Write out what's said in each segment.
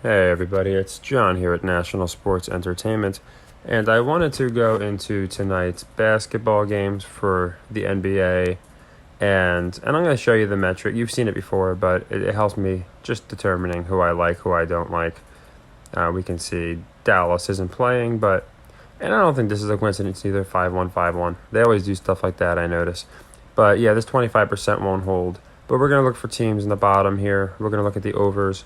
Hey everybody, it's John here at National Sports Entertainment, and I wanted to go into tonight's basketball games for the NBA, and I'm going to show you the metric. You've seen it before, but it helps me just determining who I like, who I don't like. We can see Dallas isn't playing, and I don't think this is a coincidence either, 5-1, 5-1. They always do stuff like that, I notice. But yeah, this 25% won't hold. But we're going to look for teams in the bottom here. We're going to look at the overs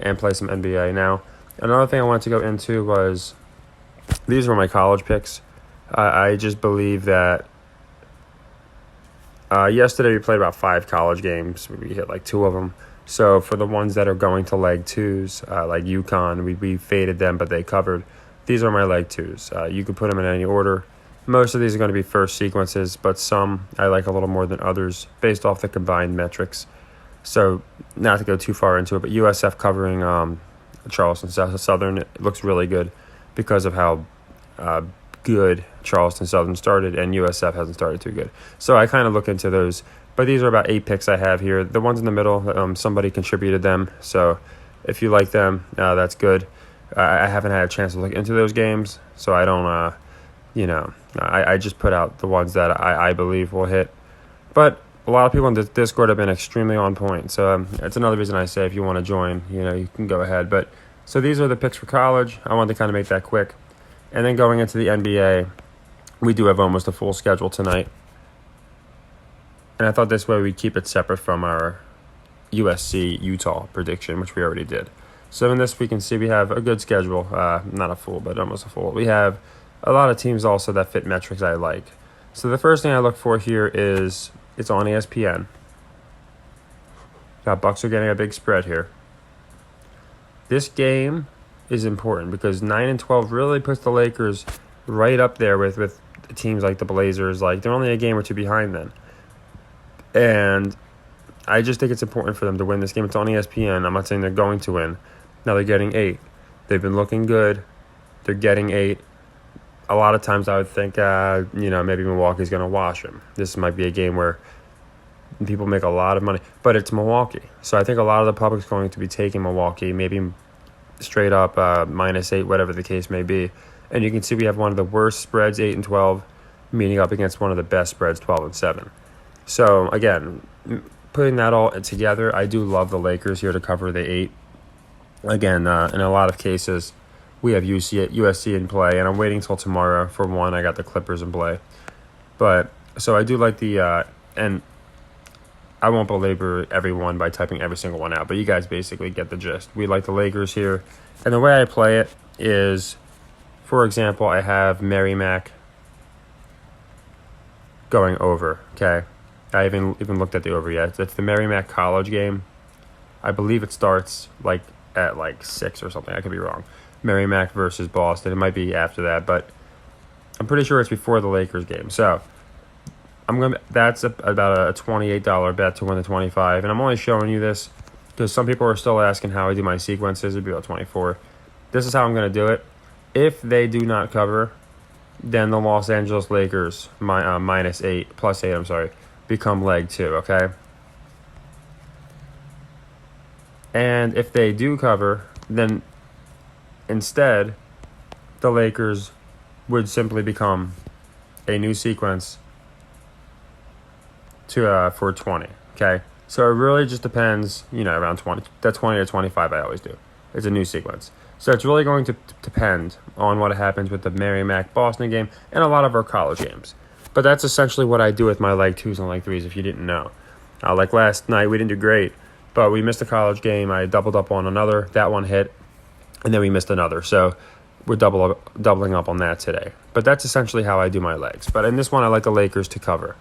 and play some NBA. Now, another thing I wanted to go into was these were my college picks. I just believe that yesterday we played about 5 college games. We hit like 2 of them. So for the ones that are going to leg 2s, like UConn, we faded them, but they covered. These are my leg 2s. You could put them in any order. Most of these are going to be first sequences, but some I like a little more than others based off the combined metrics. So not to go too far into it, but USF covering Charleston Southern, it looks really good because of how good Charleston Southern started, and USF hasn't started too good. So I kind of look into those. But these are about 8 picks I have here. The ones in the middle, somebody contributed them. So if you like them, that's good. I haven't had a chance to look into those games, so I don't, I just put out the ones that I believe will hit. But a lot of people in the Discord have been extremely on point. So it's another reason I say if you want to join, you can go ahead. But so these are the picks for college. I wanted to kind of make that quick. And then going into the NBA, we do have almost a full schedule tonight. And I thought this way we'd keep it separate from our USC-Utah prediction, which we already did. So in this, we can see we have a good schedule. Not a full, but almost a full. We have a lot of teams also that fit metrics I like. So the first thing I look for here is it's on ESPN. Bucks are getting a big spread here. This game is important because 9-12 really puts the Lakers right up there with teams like the Blazers. Like they're only a game or 2 behind them. And I just think it's important for them to win this game. It's on ESPN. I'm not saying they're going to win. Now they're getting 8. They've been looking good. They're getting 8. A lot of times I would think, maybe Milwaukee's going to wash them. This might be a game where people make a lot of money, but it's Milwaukee. So I think a lot of the public's going to be taking Milwaukee, maybe straight up -8, whatever the case may be. And you can see we have one of the worst spreads, 8-12, meeting up against one of the best spreads, 12-7. So again, putting that all together, I do love the Lakers here to cover the 8. Again, in a lot of cases, we have USC in play, and I'm waiting till tomorrow for one. I got the Clippers in play. But so I do like the and I won't belabor everyone by typing every single one out, but you guys basically get the gist. We like the Lakers here. And the way I play it is, for example, I have Merrimack going over, okay? I haven't even looked at the over yet. It's the Merrimack College game. I believe it starts at 6 or something. I could be wrong. Merrimack versus Boston. It might be after that, but I'm pretty sure it's before the Lakers game. So that's about a $28 bet to win the 25, and I'm only showing you this because some people are still asking how I do my sequences. It'd be about 24. This is how I'm going to do it. If they do not cover, then the Los Angeles Lakers +8, become leg 2. Okay, and if they do cover, then instead the Lakers would simply become a new sequence for 20, okay? So it really just depends, around 20. That 20 to 25 I always do. It's a new sequence. So it's really going to depend on what happens with the Merrimack-Boston game and a lot of our college games. But that's essentially what I do with my leg 2s and leg 3s, if you didn't know. Like last night, we didn't do great, but we missed a college game. I doubled up on another. That one hit, and then we missed another. So we're doubling up on that today. But that's essentially how I do my legs. But in this one, I like the Lakers to cover.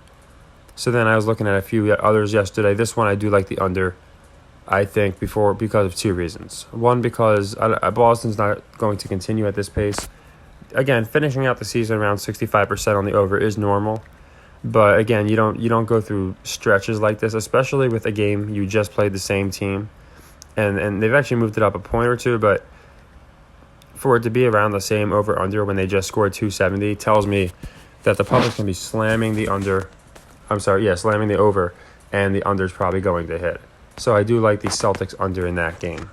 So then I was looking at a few others yesterday. This one I do like the under, I think, because of 2 reasons. One, because Boston's not going to continue at this pace. Again, finishing out the season around 65% on the over is normal. But again, you don't go through stretches like this, especially with a game you just played the same team. And they've actually moved it up a point or 2, but for it to be around the same over-under when they just scored 270 tells me that the public's going to be slamming the over, and the under's probably going to hit. So I do like the Celtics under in that game.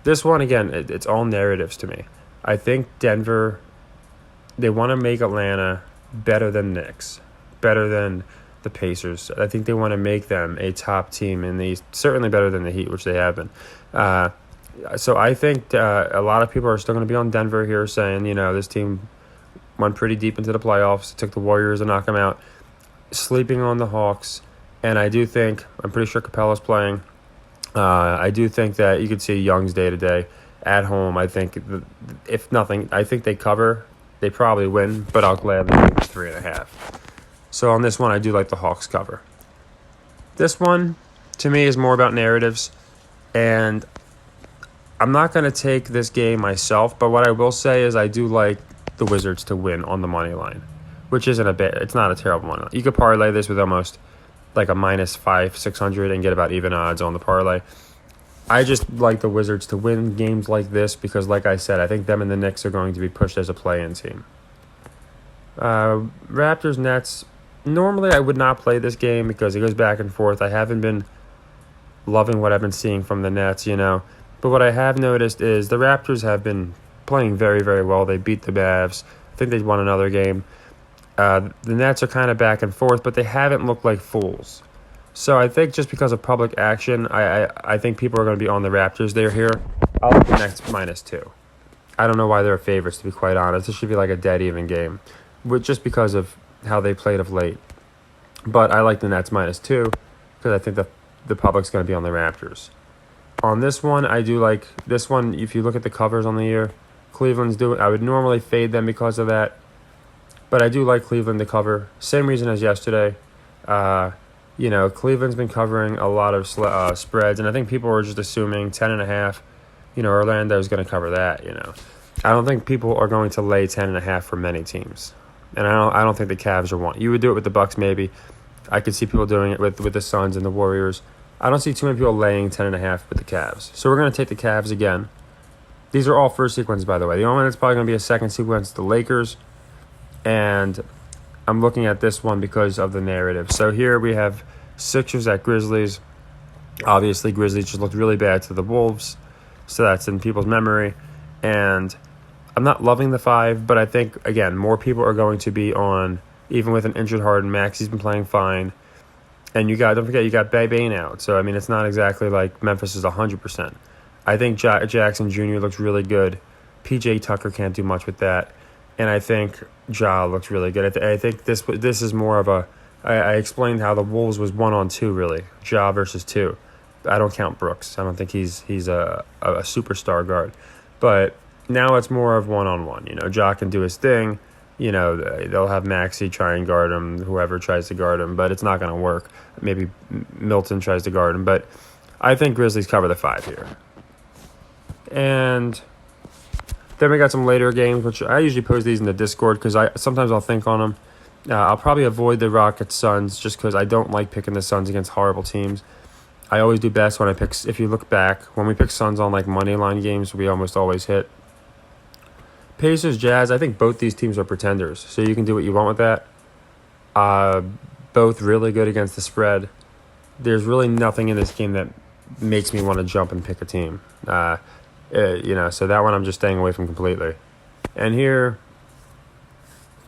This one, again, it's all narratives to me. I think Denver, they want to make Atlanta better than Knicks, better than the Pacers. I think they want to make them a top team in the East, certainly better than the Heat, which they have been. So I think a lot of people are still going to be on Denver here saying, this team went pretty deep into the playoffs, took the Warriors to knock them out, sleeping on the Hawks. And I do think, I'm pretty sure Capella's playing. I do think that you could see Young's day-to-day at home. I think, if nothing, I think they cover. They probably win, but I'll gladly take the 3.5. So on this one, I do like the Hawks cover. This one, to me, is more about narratives. And I'm not going to take this game myself, but what I will say is I do like the Wizards to win on the money line, which isn't it's not a terrible money line. You could parlay this with almost like a -5, 600 and get about even odds on the parlay. I just like the Wizards to win games like this because, like I said, I think them and the Knicks are going to be pushed as a play-in team. Raptors, Nets. Normally, I would not play this game because it goes back and forth. I haven't been loving what I've been seeing from the Nets, But what I have noticed is the Raptors have been playing very, very well. They beat the Mavs. I think they won another game. The Nets are kind of back and forth, but they haven't looked like fools. So I think just because of public action, I think people are going to be on the Raptors. They're here. I'll look the Nets -2. I don't know why they're favorites, to be quite honest. This should be like a dead even game, just because of how they played of late. But I like the Nets -2 because I think the public's going to be on the Raptors. On this one, I do like this one. If you look at the covers on the year, Cleveland's doing. I would normally fade them because of that, but I do like Cleveland to cover. Same reason as yesterday. Cleveland's been covering a lot of spreads, and I think people were just assuming 10.5. Orlando's going to cover that. I don't think people are going to lay 10.5 for many teams, and I don't think the Cavs are one. You would do it with the Bucks, maybe. I could see people doing it with the Suns and the Warriors. I don't see too many people laying 10.5 with the Cavs. So we're going to take the Cavs again. These are all first sequence, by the way. The only one that's probably going to be a second sequence is the Lakers. And I'm looking at this one because of the narrative. So here we have Sixers at Grizzlies. Obviously, Grizzlies just looked really bad to the Wolves. So that's in people's memory. And I'm not loving the 5, but I think, again, more people are going to be on, even with an injured Harden. Maxi's been playing fine. And don't forget, you got Bane out. So, it's not exactly like Memphis is 100%. I think Jackson Jr. looks really good. P.J. Tucker can't do much with that. And I think Ja looks really good. I think this is more of a... I explained how the Wolves was 1-on-2, really. Ja versus 2. I don't count Brooks. I don't think he's a superstar guard. But now it's more of 1-on-1. Ja can do his thing. They'll have Maxey try and guard him, whoever tries to guard him, but it's not going to work. Maybe Milton tries to guard him, but I think Grizzlies cover the 5 here. And then we got some later games, which I usually post these in the Discord because sometimes I'll think on them. I'll probably avoid the Rockets Suns just because I don't like picking the Suns against horrible teams. I always do best when I pick, if you look back, when we pick Suns on like money line games, we almost always hit. Pacers, Jazz, I think both these teams are pretenders, so you can do what you want with that. Both really good against the spread. There's really nothing in this game that makes me want to jump and pick a team. So that one I'm just staying away from completely. And here,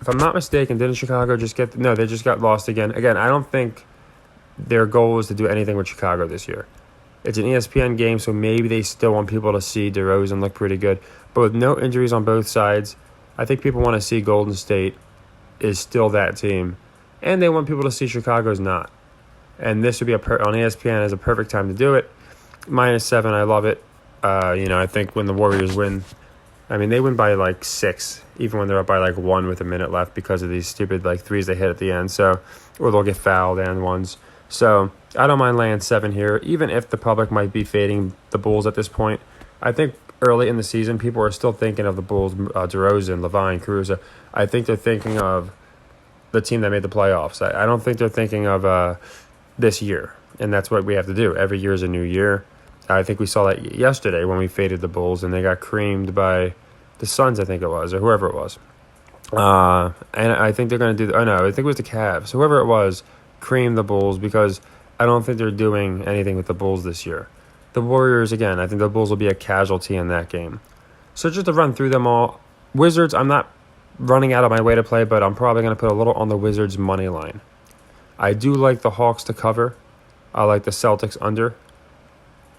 if I'm not mistaken, didn't Chicago just get... No, they just got lost again. Again, I don't think their goal is to do anything with Chicago this year. It's an ESPN game, so maybe they still want people to see DeRozan look pretty good. But with no injuries on both sides, I think people want to see Golden State is still that team. And they want people to see Chicago's not. And this would be on ESPN as a perfect time to do it. -7, I love it. I think when the Warriors win, they win by like 6, even when they're up by like 1 with a minute left because of these stupid like threes they hit at the end. So, or they'll get fouled and ones. So I don't mind laying 7 here, even if the public might be fading the Bulls at this point. I think early in the season, people are still thinking of the Bulls, DeRozan, Levine, Caruso. I think they're thinking of the team that made the playoffs. I don't think they're thinking of this year, and that's what we have to do. Every year is a new year. I think we saw that yesterday when we faded the Bulls, and they got creamed by the Suns, I think it was, or whoever it was. And I think they're going to do... I think it was the Cavs. Whoever it was, cream the Bulls because I don't think they're doing anything with the Bulls this year. The Warriors, again, I think the Bulls will be a casualty in that game. So just to run through them all, Wizards, I'm not running out of my way to play, but I'm probably going to put a little on the Wizards' money line. I do like the Hawks to cover. I like the Celtics under.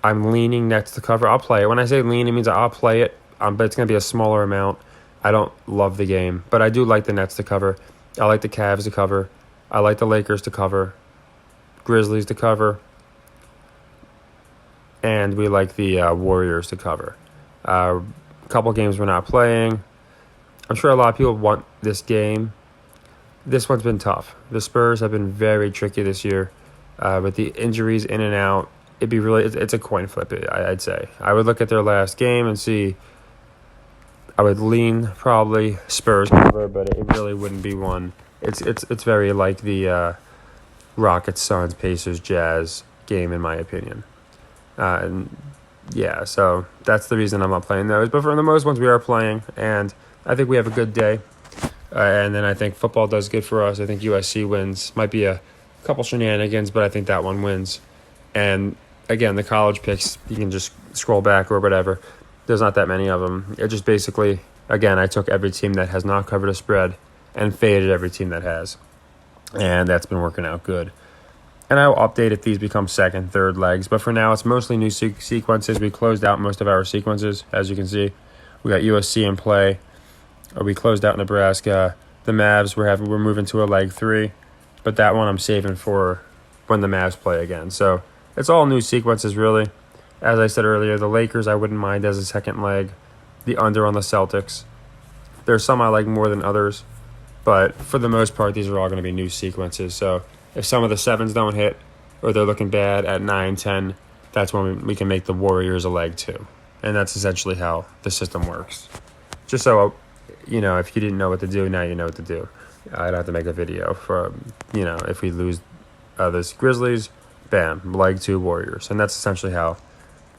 I'm leaning Nets to cover. I'll play it. When I say lean, it means I'll play it, but it's going to be a smaller amount. I don't love the game, but I do like the Nets to cover. I like the Cavs to cover. I like the Lakers to cover. Grizzlies to cover. And we like the Warriors to cover. A couple games we're not playing. I'm sure a lot of people want this game. This one's been tough. The Spurs have been very tricky this year. With the injuries in and out, it's a coin flip, I'd say. I would look at their last game and see. I would lean probably Spurs cover, but it really wouldn't be one. It's very like the Rockets, Suns, Pacers, Jazz game, in my opinion. And yeah, so that's the reason I'm not playing those. But for the most ones we are playing, and I think we have a good day. And then I think football does good for us. I think USC wins. Might be a couple shenanigans, but I think that one wins. And again, the college picks, you can just scroll back or whatever. There's not that many of them. It just basically, again, I took every team that has not covered a spread and faded every team that has. And that's been working out good. And I will update if these become second, third legs. But for now, it's mostly new sequences. We closed out most of our sequences, as you can see. We got USC in play. We closed out Nebraska. The Mavs, we're moving to a leg 3. But that one I'm saving for when the Mavs play again. So it's all new sequences, really. As I said earlier, the Lakers I wouldn't mind as a second leg. The under on the Celtics. There's some I like more than others. But for the most part, these are all going to be new sequences. So if some of the 7s don't hit or they're looking bad at 9, 10, that's when we can make the Warriors a leg 2. And that's essentially how the system works. Just so, if you didn't know what to do, now you know what to do. I don't have to make a video for, if we lose this Grizzlies, bam, leg 2 Warriors. And that's essentially how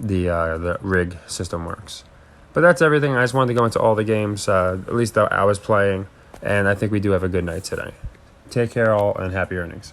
the rig system works. But that's everything. I just wanted to go into all the games, at least I was playing. And I think we do have a good night today. Take care all, and happy earnings.